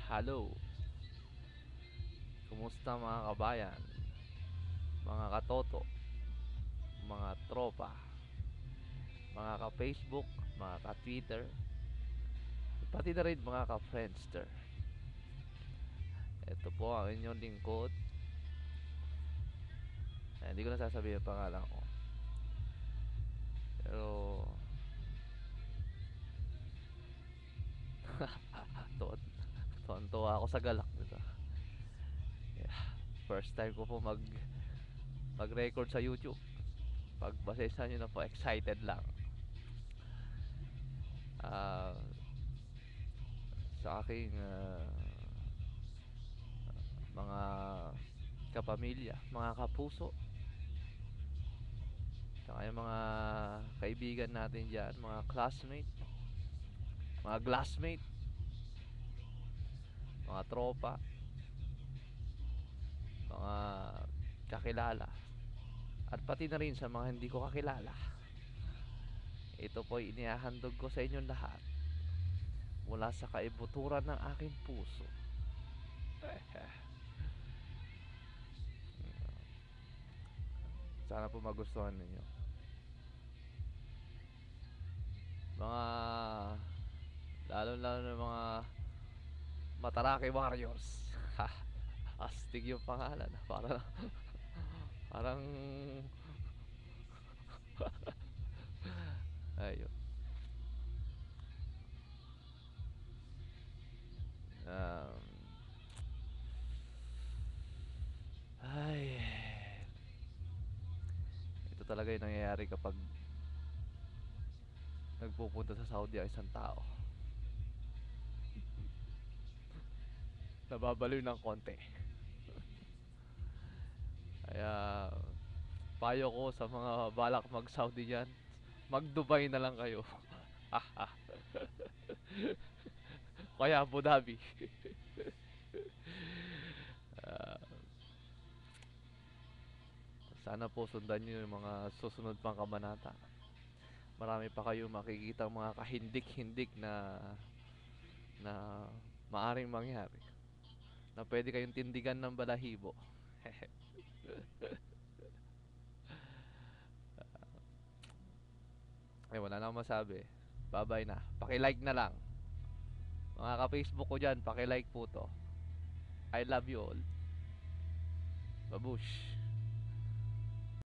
Hello, kumusta mga kabayan, mga katoto, mga tropa, mga ka-Facebook, mga ka-Twitter, pati na rin mga ka-Friendster. Ito po ang inyong lingkod. Hindi ko na sasabihin ang pangalan ko. Pero, tuwan-tuwa ako sa galak nito. Yeah. First time ko po mag-record sa YouTube. Pagbasesa nyo na po, excited lang. Ah, sa aking mga kapamilya, mga kapuso, saka yung mga kaibigan natin dyan, mga classmate, mga glassmate, mga tropa, mga kakilala, at pati na rin sa mga hindi ko kakilala. Ito po inihahandog ko sa inyong lahat mula sa kaibuturan ng aking puso. Sana po magustuhan ninyo. Mga lalo ng mga Mataraki Warriors. Astig yung pangalan. Parang ayun. Um, ay, ito talaga yung nangyayari kapag nagpupunta sa Saudi ang isang tao. Nababaliw ng konti. Kaya payo ko sa mga balak mag-Saudi dyan, mag-Dubai na lang kayo. Kaya Abu Dhabi. Ah, sana po sundan nyo yung mga susunod pang kabanata. Marami pa kayo makikita mga kahindik-hindik na maaring mangyari, na pwede kayong tindigan ng balahibo. Wala na akong masabi. Bye-bye na. Paki-like na lang. Mga ka-Facebook ko dyan, paki-like po to. I love you all. Babush.